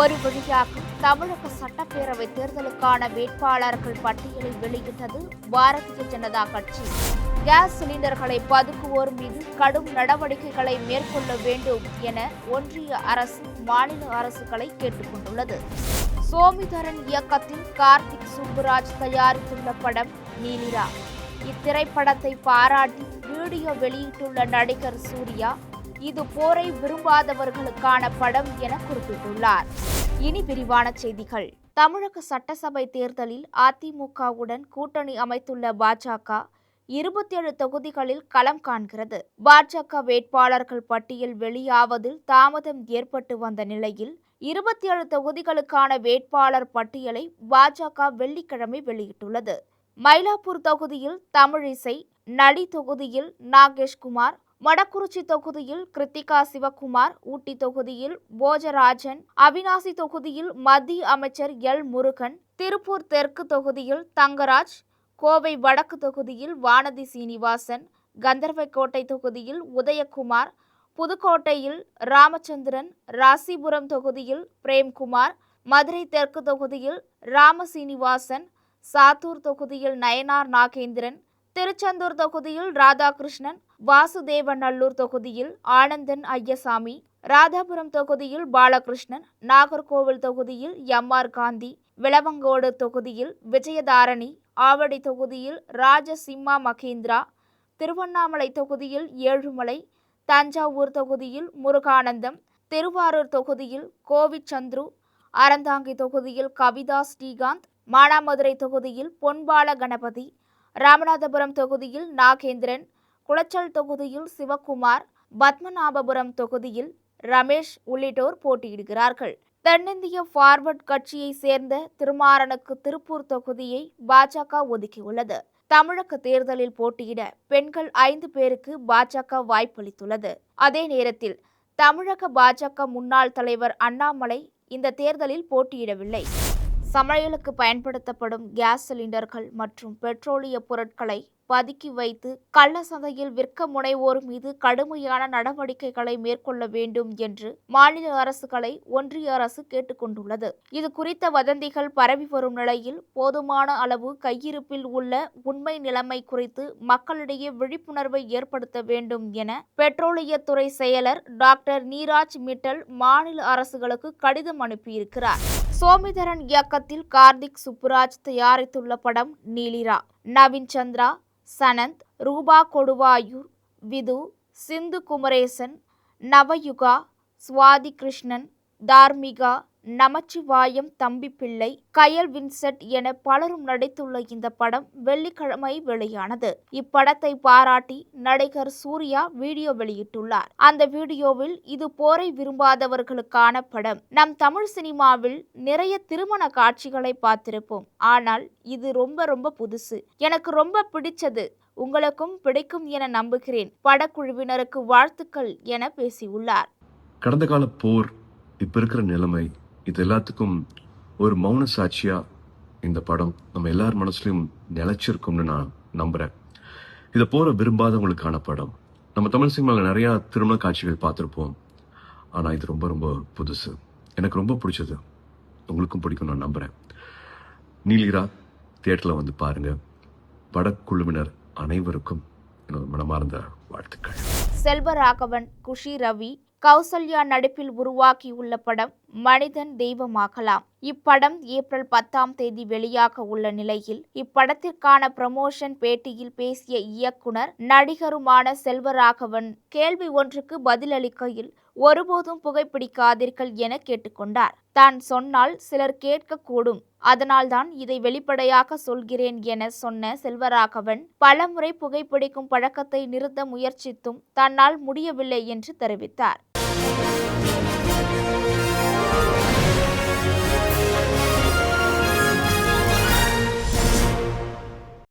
ஒரு வழியாக தமிழக சட்டப்பேரவை தேர்தலுக்கான வேட்பாளர்கள் பட்டியலை வெளியிட்டது பாரதிய ஜனதா கட்சி. கேஸ் சிலிண்டர்களை பதுக்குவோர் மீது கடும் நடவடிக்கைகளை மேற்கொள்ள வேண்டும் என ஒன்றிய அரசு மாநில அரசுகளை கேட்டுக் கொண்டுள்ளது. சோமிதரன் இயக்கத்தில் கார்த்திக் சுப்புராஜ் தயாரித்துள்ள படம் நீலிரா. இத்திரைப்படத்தை பாராட்டி வீடியோ வெளியிட்டுள்ள நடிகர் சூர்யா, இது போரை விரும்பாதவர்களுக்கான படம் என குறிப்பிட்டுள்ளார். இனி விரிவான செய்திகள். தமிழக சட்டசபை தேர்தலில் அதிமுகவுடன் கூட்டணி அமைத்துள்ள பாஜக 27 தொகுதிகளில் களம் காண்கிறது. பாஜக வேட்பாளர்கள் பட்டியல் வெளியாவதில் தாமதம் ஏற்பட்டு வந்த நிலையில் 27 தொகுதிகளுக்கான வேட்பாளர் பட்டியலை பாஜக வெள்ளிக்கிழமை வெளியிட்டுள்ளது. மயிலாப்பூர் தொகுதியில் தமிழிசை, நடி தொகுதியில் நாகேஷ்குமார், மொடக்குறிச்சி தொகுதியில் கிருத்திகா சிவக்குமார், ஊட்டி தொகுதியில் போஜராஜன், அவிநாசி தொகுதியில் மத்திய அமைச்சர் எல் முருகன், திருப்பூர் தெற்கு தொகுதியில் தங்கராஜ், கோவை வடக்கு தொகுதியில் வானதி சீனிவாசன், கந்தர்வக்கோட்டை தொகுதியில் உதயகுமார், புதுக்கோட்டையில் ராமச்சந்திரன், ராசிபுரம் தொகுதியில் பிரேம்குமார், மதுரை தெற்கு தொகுதியில் ராமசீனிவாசன், சாத்தூர் தொகுதியில் நயனார் நாகேந்திரன், திருச்செந்தூர் தொகுதியில் ராதாகிருஷ்ணன், வாசுதேவநல்லூர் தொகுதியில் ஆனந்தன் ஐயசாமி, ராதாபுரம் தொகுதியில் பாலகிருஷ்ணன், நாகர்கோவில் தொகுதியில் எம்.ஆர். காந்தி, விளவங்கோடு தொகுதியில் விஜயதாரணி, ஆவடி தொகுதியில் ராஜசிம்மா மகேந்திரா, திருவண்ணாமலை தொகுதியில் ஏழுமலை, தஞ்சாவூர் தொகுதியில் முருகானந்தம், திருவாரூர் தொகுதியில் கோவிச்சந்துரு, அறந்தாங்கி தொகுதியில் கவிதா ஸ்ரீகாந்த், மானாமதுரை தொகுதியில் பொன்பால கணபதி, ராமநாதபுரம் தொகுதியில் நாகேந்திரன், குளச்சல் தொகுதியில் சிவக்குமார், பத்மநாபபுரம் தொகுதியில் ரமேஷ் உள்ளிட்டோர் போட்டியிடுகிறார்கள். தென்னிந்திய பார்வர்ட் கட்சியை சேர்ந்த திருமாறனுக்கு திருப்பூர் தொகுதியை பாஜக ஒதுக்கியுள்ளது. தமிழக தேர்தலில் போட்டியிட பெண்கள் 5 பேருக்கு பாஜக வாய்ப்பளித்துள்ளது. அதே நேரத்தில் தமிழக பாஜக முன்னாள் தலைவர் அண்ணாமலை இந்த தேர்தலில் போட்டியிடவில்லை. சமையலுக்கு பயன்படுத்தப்படும் கேஸ் சிலிண்டர்கள் மற்றும் பெட்ரோலிய பொருட்களை பதுக்கி வைத்து கள்ள சந்தையில் விற்க முனைவோர் மீது கடுமையான நடவடிக்கைகளை மேற்கொள்ள வேண்டும் என்று மாநில அரசுகளை ஒன்றிய அரசு கேட்டுக்கொண்டுள்ளது. இது குறித்த வதந்திகள் பரவி வரும் நிலையில் போதுமான அளவு கையிருப்பில் உள்ள உண்மை நிலைமை குறித்து மக்களிடையே விழிப்புணர்வை ஏற்படுத்த வேண்டும் என பெட்ரோலியத்துறை செயலர் டாக்டர் நீராஜ் மிட்டல் மாநில அரசுகளுக்கு கடிதம் அனுப்பியிருக்கிறார். சோமிதரன் இயக்கத்தில் கார்த்திக் சுப்புராஜ் தயாரித்துள்ள படம் நீலிரா. நவீன் சந்திரா, சனந்த், ரூபா கொடுவாயூர், விது, சிந்து குமரேசன், நவயுகா, சுவாதி கிருஷ்ணன், தார்மிகா, நமச்சிவாயம் தம்பிப்பிள்ளை, கயல் வின்சென்ட் என பலரும் நடித்துள்ள இந்த படம் வெள்ளிக்கிழமை வெளியானது. இப்படத்தை பாராட்டி நடிகர் சூர்யா வீடியோ வெளியிட்டுள்ளார். அந்த வீடியோவில் இது போரை விரும்பாதவர்களுக்கான படம். நம் தமிழ் சினிமாவில் நிறைய திருமண காட்சிகளை பார்த்திருப்போம். ஆனால் இது ரொம்ப புதுசு. எனக்கு ரொம்ப பிடிச்சது. உங்களுக்கும் பிடிக்கும் என நம்புகிறேன். படக்குழுவினருக்கு வாழ்த்துக்கள் என பேசியுள்ளார். கடந்த கால போர், இப்ப இருக்கிற நிலைமை, இது எல்லாத்துக்கும் ஒரு மௌன சாட்சியா இந்த படம் நம்ம எல்லார் மனசுலயும் நிலைச்சிருக்கும்னு நான் நம்புறேன். இதை போற விரும்பாதவங்களுக்கான படம். நம்ம தமிழ் சினிமாவில் நிறைய திருமண காட்சிகள் பார்த்துருப்போம். ஆனா இது ரொம்ப புதுசு. எனக்கு ரொம்ப பிடிச்சது. உங்களுக்கும் பிடிக்கும் நான் நம்புறேன். நீலிரா தியேட்டர்ல வந்து பாருங்க. படக்குழுவினர் அனைவருக்கும் என்னோட மனமார்ந்த வாழ்த்துக்கள். செல்வராகவன், குஷி ரவி, கௌசல்யா நடிப்பில் உருவாக்கியுள்ள படம் மனிதன் தெய்வமாகலாம். இப்படம் ஏப்ரல் 10ஆம் தேதி வெளியாக உள்ள நிலையில் இப்படத்திற்கான ப்ரமோஷன் பேட்டியில் பேசிய இயக்குனர் நடிகருமான செல்வராகவன் கேள்வி ஒன்றுக்கு பதிலளிக்கையில் ஒருபோதும் புகைப்பிடிக்காதீர்கள் என கேட்டுக்கொண்டார். தான் சொன்னால் சிலர் கேட்கக்கூடும், அதனால்தான் இதை வெளிப்படையாக சொல்கிறேன் என சொன்ன செல்வராகவன் பலமுறை புகைப்பிடிக்கும் பழக்கத்தை நிறுத்த முயற்சித்தும் தன்னால் முடியவில்லை என்று தெரிவித்தார்.